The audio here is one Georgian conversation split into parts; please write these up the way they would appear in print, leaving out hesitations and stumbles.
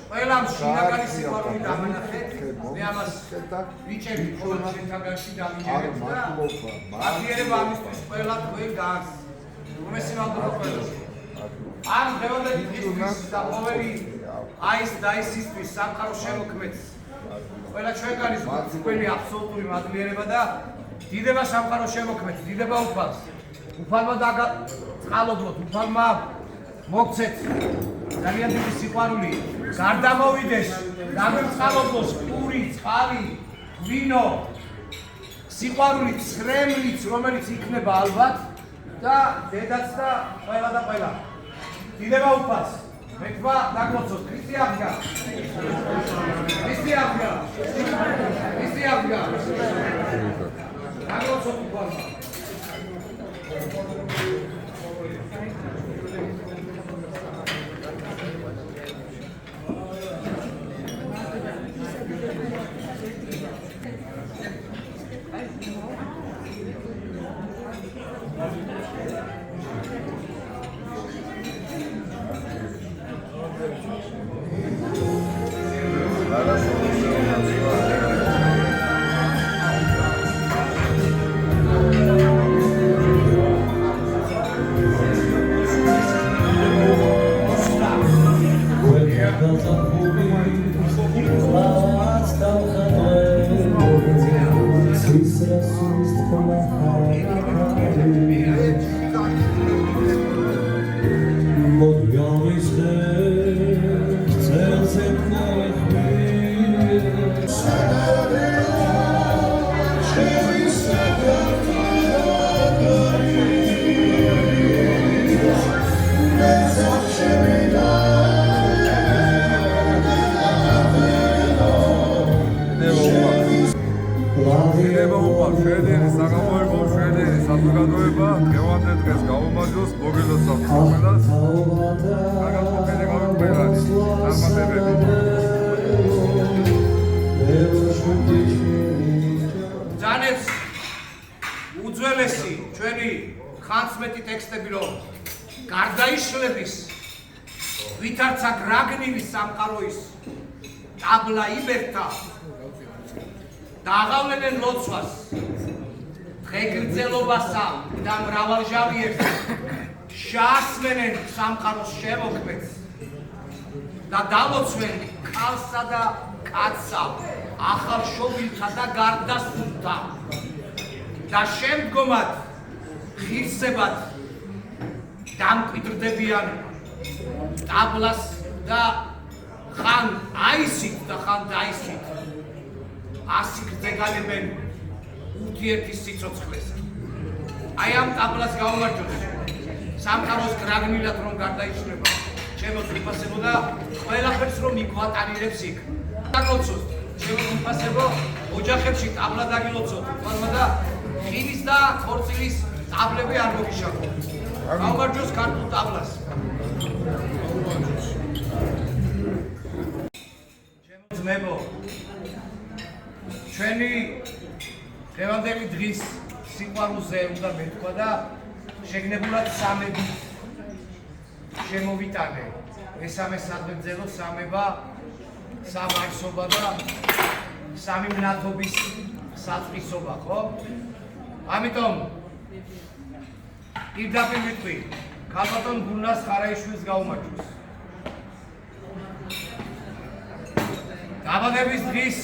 ყველამ შინაგანი სიყვარული დამანახეთ, მე ამას ვიჭერთ ხოლმე შეთაგანში დავიჯერეთ და აღიერება ამისთვის ყველა თქვენ გას. უმესიმავდობა ყველას. ამ დღევანდელი დღისთვის და ყოველი აის დაისისთვის სამყარო შემოქმედს. ყველა ჩვენგანის თქვენი აბსოლუტური მადლიერება და დიდება სამყარო შემოქმედს, დიდება უფალს. უფალმა დაწყალობლოთ, უფალმა მოგცეთ ძალიან დიდი სიყვარული, გარდამოვიდეს, დაგვეწყალობლოს პური, წყალი, ღვინო, სიყვარული ცრემლიც, რომელიც იქნება ალბათ და დედაც და ყველა და ყველა. დიდება უფალს. მე თქვა დაგლოცოთ, ქრისტე აღდგა. ქრისტე აღდგა. ქრისტე აღდგა. დაგლოცოთ უფალმა. Zanets უძველესი ჩვენი ხანძმეტი ტექსტები რომ გარდაიშლების ვითარცა გრაგნილი სამყაროის ტაბლა იბერთა დაღავლენენ ლოცვას დღეგრძელობასა და მრავალჟავიერს შეასმენენ სამყაროს შემოქმედს და დალოცვენ ქალსა და კაცსა ახალშობილთა და გარდასრულთა და შემდგომად ღირსებად დამკვიდრდებიან ტაბლას და ხან აისით და ხან დაისით ასიგრძეგალებენ ურთიერთის სიცოცხლეს. აი ამ ტაბლას გაუმარჯოს სამყაროს გრაგნილად რომ გარდაიშლება ჩემო უფასებო და ყველაფერს რომ იგვატარირებს იქ. დაგლოცოთ ჩემო უფასებო ოჯახებში ტაბლა დაგილოცოთ თვალმა და ხილის და ხორცილის ტაბლები არ მოგიშალოთ. გაუმარჯოს ქართულ ტაბლას. ჩემო ძმებო ჩვენი დღევანდელი დღის სიყვარულზე უნდა მეთქვა და შეგნებულად სამები შემოვიტანე. მესამე საგრძელო სამება, სამარსობა და სამი მნათობის საწყისობა, ხო? ამიტომ პირდაპირ ვიტყვი, ქალბატონ გულნას ხარაიშვილს გაუმარჯოს. დაბადების დღის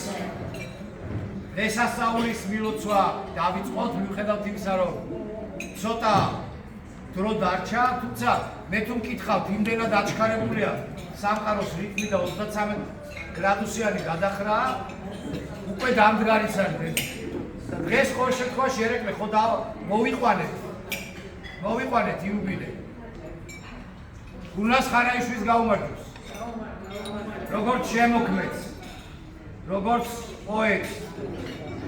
დღესასწაულის მილოცვა დავიწყოთ მიუხედავად იმისა, რომ ცოტა დრო დარჩა, თუმცა მე თუ მკითხავთ, იმდენად აჩქარებულია სამყაროს რიტმი და 33 გრადუსიანი გადახრაა, უკვე დამდგარიც არის. დღეს ყოველ შემთხვევაში ერეკლე ხო და მოვიყვანეთ იუბილე. გულნას ხარაიშვილს გაუმარჯოს. როგორც შემოქმედს, როგორც პოეტს,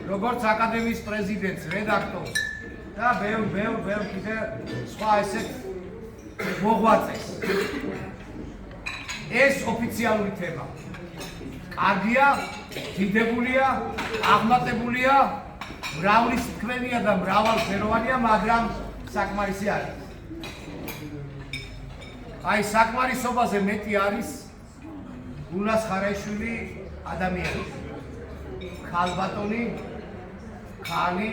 როგორც აკადემიის პრეზიდენტს, რედაქტორს და ბევრ კიდე სხვა ესეთ მოღვაწეს. ეს ოფიციალური თემა. კარგია, დიდებულია, აღმატებულია, მრავლისმთქმელია და მრავალფეროვანია, მაგრამ საკმარისი არის. აი საკმარისობაზე მეტი არის გულნას ხარაიშვილი ადამიანი. ქალბატონი, ქალი,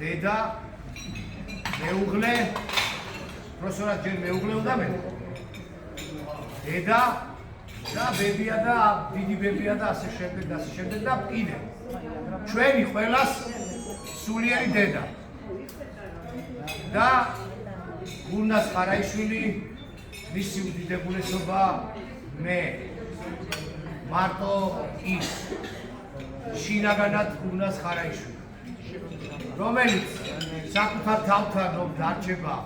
დედა, მეუღლე, პროფესორად ჯერ მეუღლე უნდა მე. დედა და ბებია და დიდი ბებია და ასე შემდეგ და კიდე ჩვენი ყველას სულიერი დედა და გულნას ხარაიშვილი მისი უდიდებულესობა მე მარტო ის შინაგანად გულნას ხარაიშვილი რომელიც საკუთარ თავთან რომ დარჩება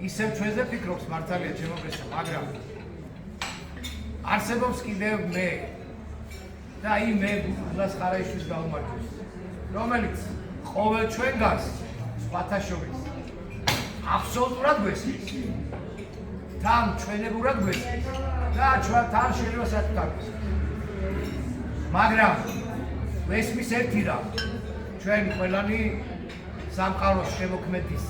ისევ ჩვენზე ფიქრობს მართალია ჩემო პრესა მაგრამ არსებობს კიდევ მე და აი მე გულნას ხარაიშვილს გაუმარჯოს რომელიც ყოველ ჩვენგანს სხვათა შორის აბსოლუტურად გვესმის თან ჩვენებურად გვესმის და თან შეიძლება საკუთარს მაგრამ გვესმის ერთი რამ ჩვენ ყველანი სამყაროს შემოქმედის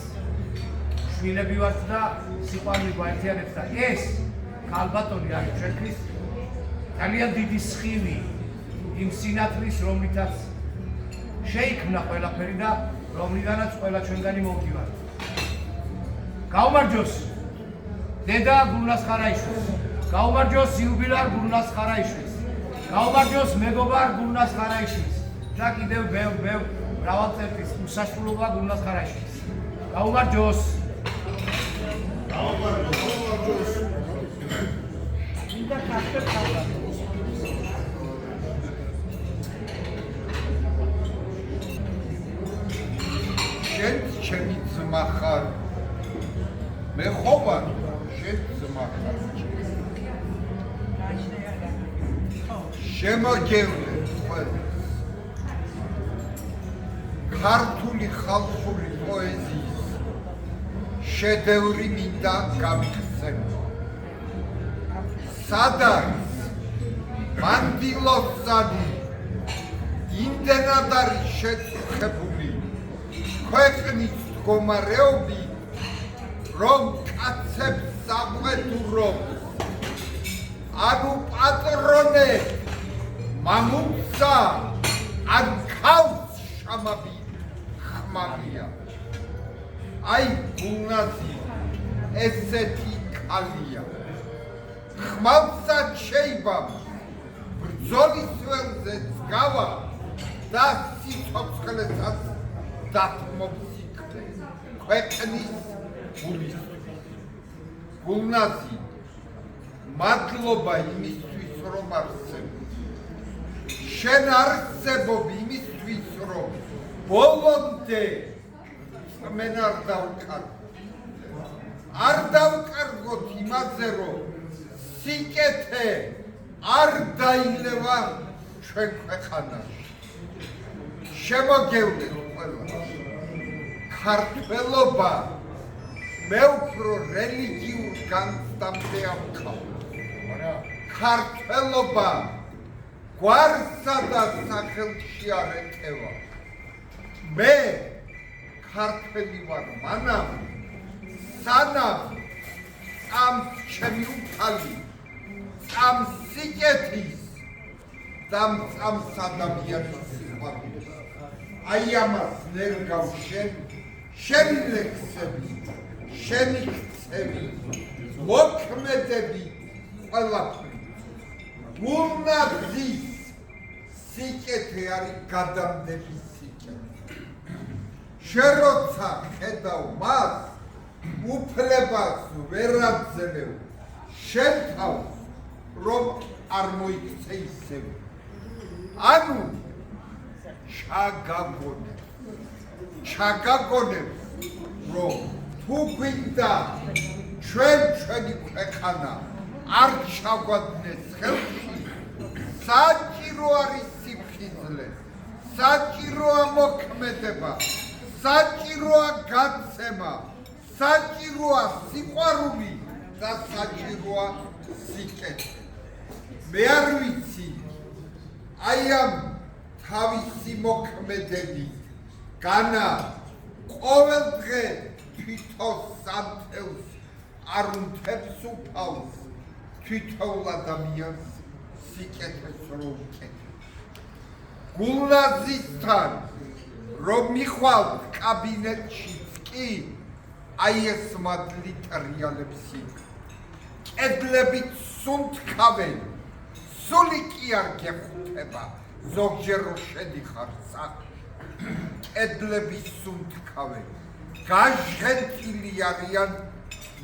შვილები ვართ და სიყვარული გვაერთიანებს და ეს ქალბატონი არის ჩვენთვის ძალიან დიდი სხივი იმ სინათლის რომლითაც შეიქმნა ყველაფერი და რომლიდანაც ყველა ჩვენგანი მოვდივართ. გაუმარჯოს დედა გულნას ხარაიშვილს, გაუმარჯოს იუბილარ გულნას ხარაიშვილს, გაუმარჯოს მეგობარ გულნას ხარაიშვილს და კიდევ ბევრ მრავალწელწლის უსაშვილოა გულნას ხარაიშვილს. გაუმარჯოს. გაუმარჯოს. და შენ ჩემი ძმა ხარ მე ხო ვარ შენ ძმა ხარ შემოგევლე ყველა ქართული ხალხური პოეზიის შედევრი მინდა გამიხსენ სად არის მანდილოსანი იმდენად არის შეწუხებული ქვეყნის მდგომარეობი რომ კაცებს საყვედურობს ანუ პატრონე მამუცა ან ქალს შამაბი ხმამია აი გულნაზი ესეთი კალია ხმალსაც შეიბამ ბრძოლის ველზეც გავა და სიცოცხლესაც დათმობსიქრე ქვეყნის გულისთვის გულნაზი მადლობა იმისთვის რომ არსებობ შენ არსებობ იმისთვის რომ ბოლომდე მენ არ დავკარგოთ იმაზე რომ სიკეთე არ დაილევა ჩვენ ქვეყანაში შემოგევლეთ ყველა ქართველობა მე უფრო რელიგიურ განცდამდე ამხავ ქართველობა გვარსა და სახელში არ ეტევა მე ქართველი ვარ მანამ სანამ წამს ჩემი უფალი წამს სიკეთის და წამს ადამიანის სიყვარულს აი ამას ნერგავ შენი ლექსები შენი ქცევი მოქმედები ყველაფერი გულნაზის სიკეთე არის გადამდების სიკეთე შენ როცა ხედავ მას უფლებას ვერ აძლევ შენ თავს რომ არ მოიქცე ისევ ანუ ჩაგაგონებს რომ თუ გვინდა ჩვენი ქვეყანა არ ჩაგვადგნეს ხელში საჭირო არის სიფხიზლე საჭიროა მოქმედება საჭიროა გაცემა საჭიროა სიყვარული და საჭიროა სიკეთე მე არ ვიცი აი ამ თავისი მოქმედებით განა ყოველ დღე თვითონ სანთელს არ უნთებს უფალს თვითოულ ადამიანს სიკეთეს რო უკეთებს. გულნაზისთან რომ მიხვალთ კაბინეტშიც კი აი ეს მადლი ტრიალებს იქ. კედლებით სუნთქავენ, სული კი არ გეხუთება, ზოგჯერ რო შედიხარ სახლში. კედლები სუნთქავენ, გაჟღენთილი არიან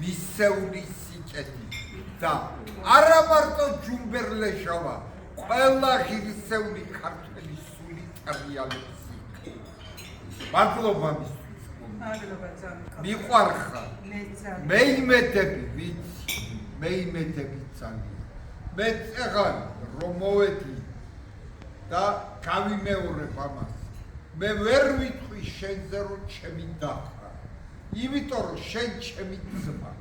მისეული სიკეთი და არა მარტო ჯუმბერლეშავა, ყველა ღირსეული ქართველი სული ტრიალებს იქ. მადლობა მისთვის. მიყვარხარ, მე იმედები ვიცი, მე იმედები ძალიან. მე წეღან რომ მოვედი და გავიმეორებ ამას. მე ვერ ვიტყვი შენზე რომ ჩემი დახრა, იმიტომ რომ შენ ჩემი ძმა.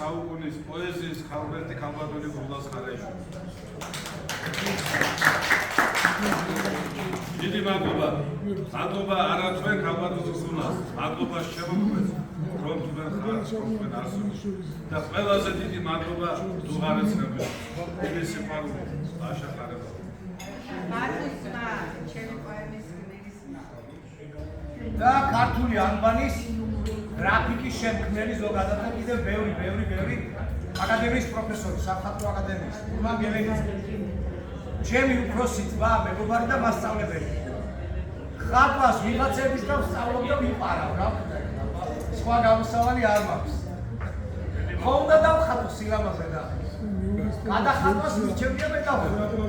საუკუნის პოეზიის ქალბერტი ქალბატონი გულდას ხარაიშვილი. დიდი მადლობა. მადლობა არა თქვენ ქალბატონის გულას, მადლობა შემოგვეთ, რომ თქვენ ხართ, რომ თქვენ არსებობთ. და ყველაზე დიდი მადლობა დუღარეცნებელს. დიდი სიყვარული, აშახარება. მადლობა, ჩემი პოემის გმირისმა. და ქართული ანბანის გრაფიკის შემქმნელი ზოგადად და კიდევ ბევრი აკადემიის პროფესორი, სამხატვრო აკადემიის, ურმან გელენიძე. ჩემი უფროსი ძმა, მეგობარი და მასწავლებელი. ხატვას ვიღაცების და ვსწავლობ და ვიყარავ, რა ვქნა. სხვა გამოსავალი არ მაქვს. ხონდა დავხატო სილამაზე და გადახატვას მირჩევია მე დავხატო.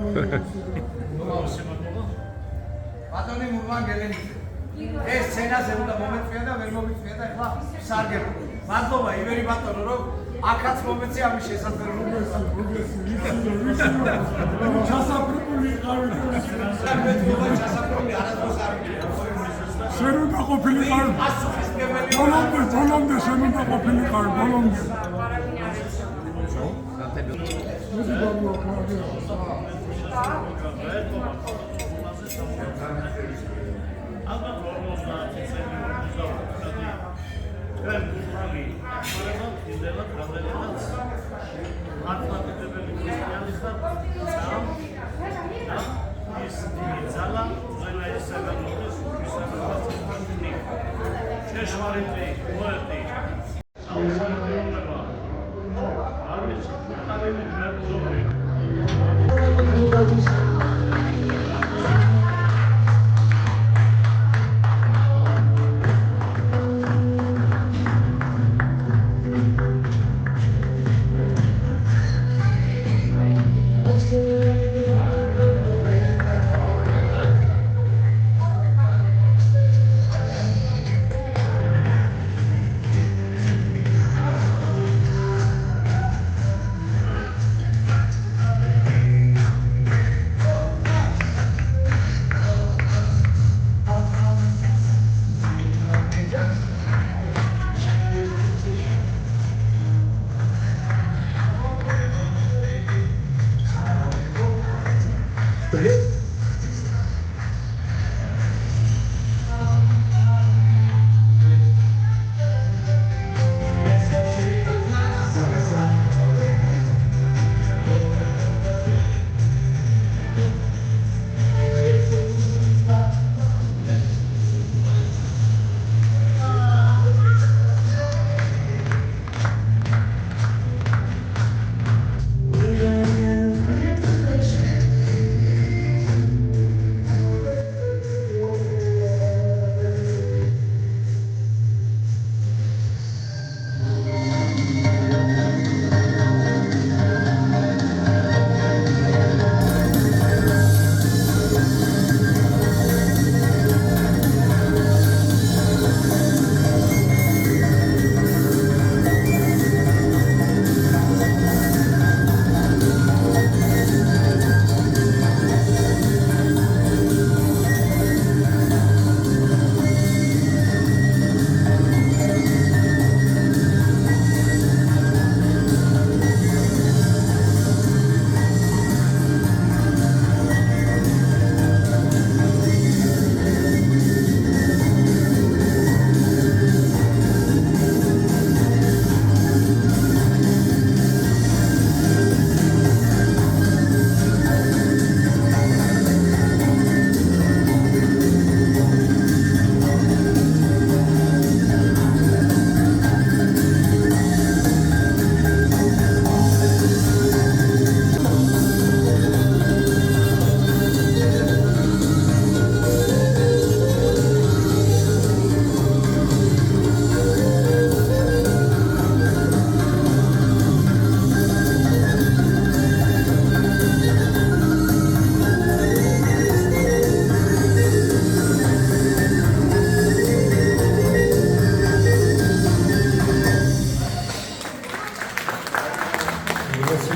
ბატონი ურმან გელენიძე. ეს სცენაზე უნდა მომეწვია და ვერ მომეწვია და ეხლა სარგებლო. მადლობა ივერი ბატონო რომ აქაც მომეწია ამის შესაძლებლობა. ჩასაფრებული ყავი. სამეთქობა ჩასაფრებული არასდროს არ ვიყო. შენ უნდა ყოფილიყარ. ბოლომდე შენ უნდა ყოფილიყარ, ბოლომდე.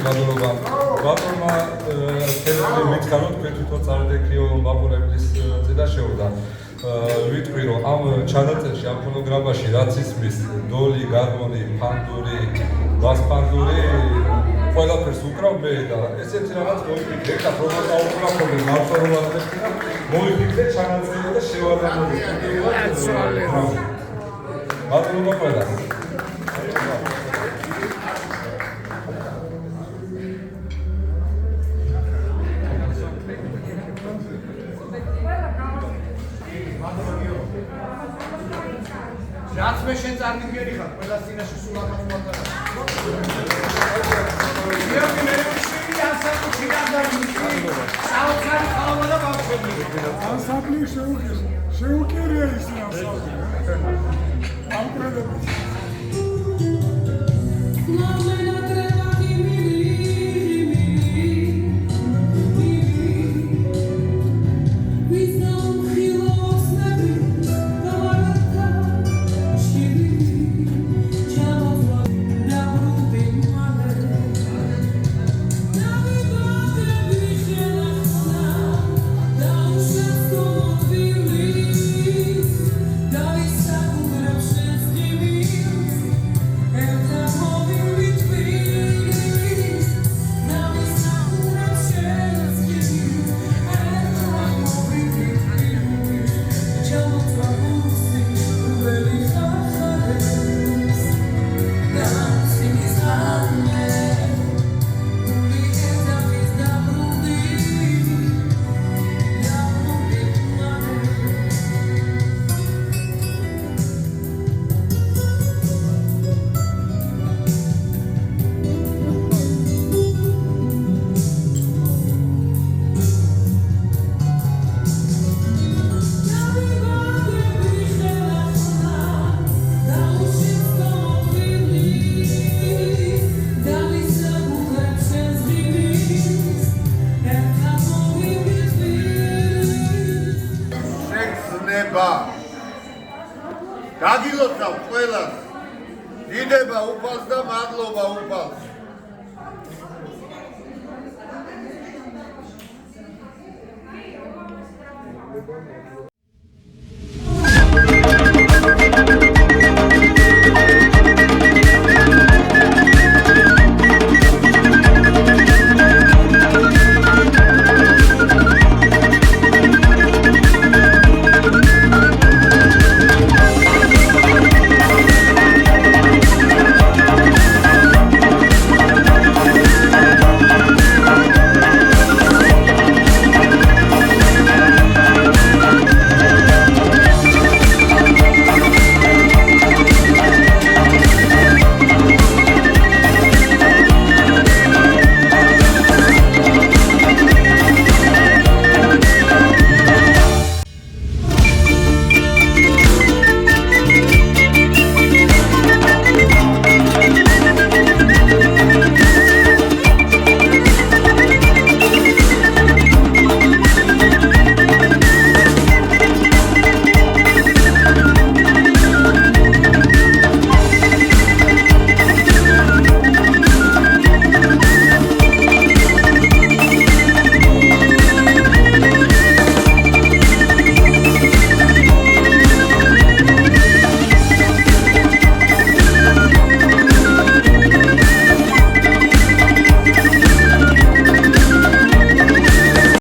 მადლობა. ბატონმა ქერული მითხაროთ თვითონ წარდგექიო მაყურებლის ზედა შეუდა. ვიტყვი რომ ამ ჩანაწერში ამ ფონოგრამაში რაც ისმის დოლი, გარმონი, ფანდური, ბასფანდური ყველაფერს უკრავ მე და ესეთი რაღაც მოიფიქრე, და პროგრამა დაუკრავდი მარტო რომ აღწერდა, მოიფიქრე ჩანაწერი და შევადარებული. მადლობა ყველას. რაც მე შენ წარმოგიერი ხარ, ყველა წინაშე სულ ახალ მოატარა. გიორგი მერეშვილი ასაკი გადავიდა. საოცარი ხალხა და ბავშვები. ანსამბლი შეუკერია ის ანსამბლი. ამკრედებს. გაგილოცავ ყველას. დიდება უფალს და მადლობა უფალს. Thank you.